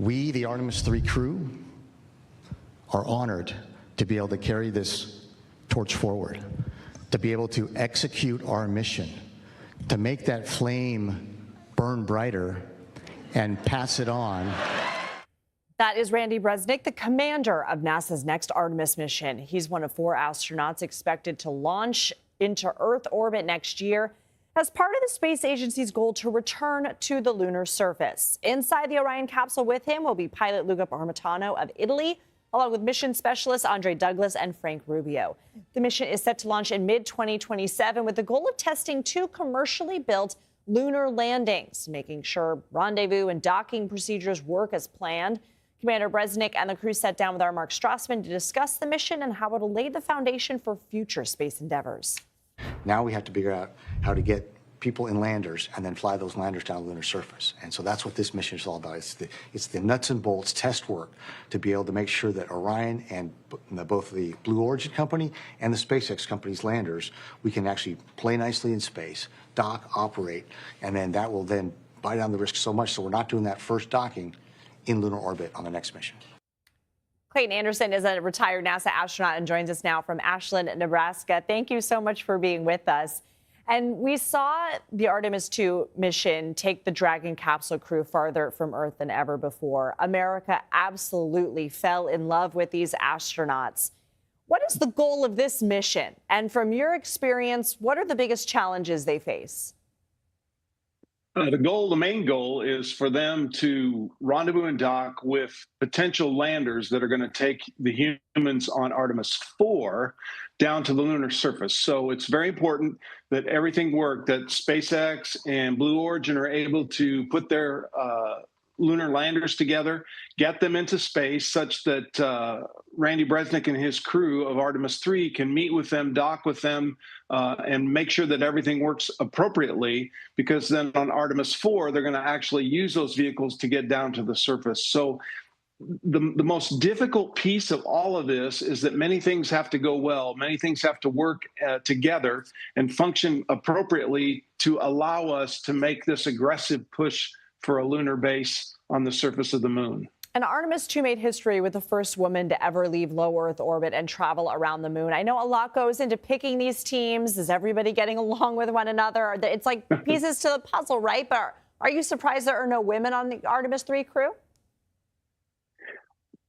We, the Artemis III crew, are honored to be able to carry this torch forward, to be able to execute our mission, to make that flame burn brighter and pass it on. That is Randy Bresnik, the commander of NASA's next Artemis mission. He's one of 4 astronauts expected to launch into Earth orbit next year as part of the space agency's goal to return to the lunar surface. Inside the Orion capsule with him will be pilot Luca Parmitano of Italy, along with mission specialists Andre Douglas and Frank Rubio. The mission is set to launch in mid-2027 with the goal of testing 2 commercially built lunar landings, making sure rendezvous and docking procedures work as planned. Commander Bresnik and the crew sat down with our Mark Strassman to discuss the mission and how it'll lay the foundation for future space endeavors. Now we have to figure out how to get people in landers and then fly those landers down the lunar surface. And so that's what this mission is all about. It's the nuts and bolts test work to be able to make sure that Orion and both the Blue Origin company and the SpaceX company's landers, we can actually play nicely in space, dock, operate, and then that will then buy down the risk so much so we're not doing that first docking in lunar orbit on the next mission. Clayton Anderson is a retired NASA astronaut and joins us now from Ashland, Nebraska. Thank you so much for being with us. And we saw the Artemis II mission take the Dragon capsule crew farther from Earth than ever before. America absolutely fell in love with these astronauts. What is the goal of this mission? And from your experience, what are the biggest challenges they face? The main goal is for them to rendezvous and dock with potential landers that are going to take the humans on Artemis IV down to the lunar surface. So it's very important that everything worked, that SpaceX and Blue Origin are able to put their lunar landers together, get them into space such that Randy Bresnik and his crew of Artemis III can meet with them, dock with them, and make sure that everything works appropriately, because then on Artemis IV, they're going to actually use those vehicles to get down to the surface. So the most difficult piece of all of this is that many things have to go well. Many things have to work together and function appropriately to allow us to make this aggressive push for a lunar base on the surface of the moon. And Artemis II made history with the first woman to ever leave low Earth orbit and travel around the moon. I know a lot goes into picking these teams. Is everybody getting along with one another? It's like pieces to the puzzle, right? But are you surprised there are no women on the Artemis III crew?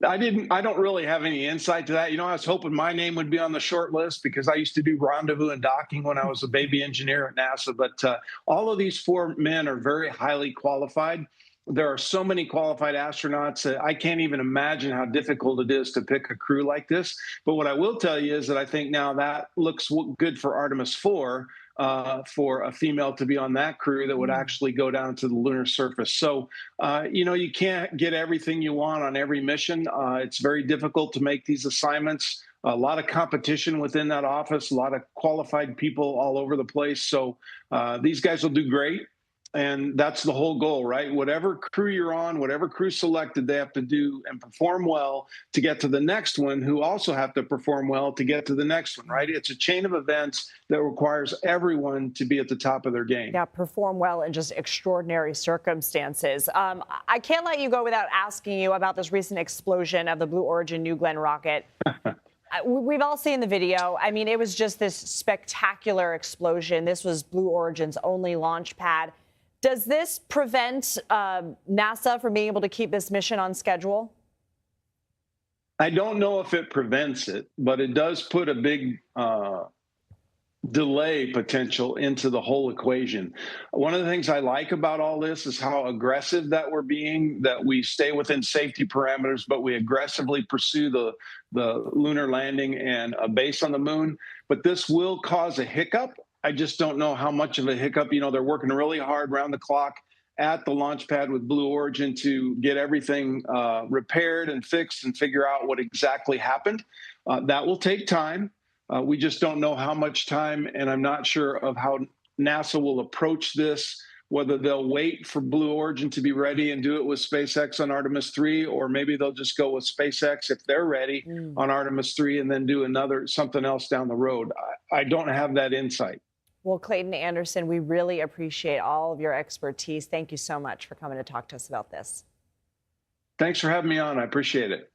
I don't really have any insight to that. You know, I was hoping my name would be on the short list because I used to do rendezvous and docking when I was a baby engineer at NASA. But all of these 4 men are very highly qualified. There are so many qualified astronauts that I can't even imagine how difficult it is to pick a crew like this. But what I will tell you is that I think now that looks good for Artemis IV, for a female to be on that crew that would actually go down to the lunar surface. So, you know, you can't get everything you want on every mission. It's very difficult to make these assignments. A lot of competition within that office, a lot of qualified people all over the place. So these guys will do great. And that's the whole goal, right? Whatever crew you're on, whatever crew selected, they have to do and perform well to get to the next one, who also have to perform well to get to the next one, right? It's a chain of events that requires everyone to be at the top of their game. Yeah, perform well in just extraordinary circumstances. I can't let you go without asking you about this recent explosion of the Blue Origin New Glenn rocket. We've all seen the video. I mean, it was just this spectacular explosion. This was Blue Origin's only launch pad. Does this prevent NASA from being able to keep this mission on schedule? I don't know if it prevents it, but it does put a big delay potential into the whole equation. One of the things I like about all this is how aggressive that we're being, that we stay within safety parameters, but we aggressively pursue the lunar landing and a base on the moon. But this will cause a hiccup. I just don't know how much of a hiccup. You know, they're working really hard around the clock at the launch pad with Blue Origin to get everything repaired and fixed and figure out what exactly happened. That will take time. We just don't know how much time, and I'm not sure of how NASA will approach this, whether they'll wait for Blue Origin to be ready and do it with SpaceX on Artemis III, or maybe they'll just go with SpaceX if they're ready on Artemis III and then do something else down the road. I don't have that insight. Well, Clayton Anderson, we really appreciate all of your expertise. Thank you so much for coming to talk to us about this. Thanks for having me on. I appreciate it.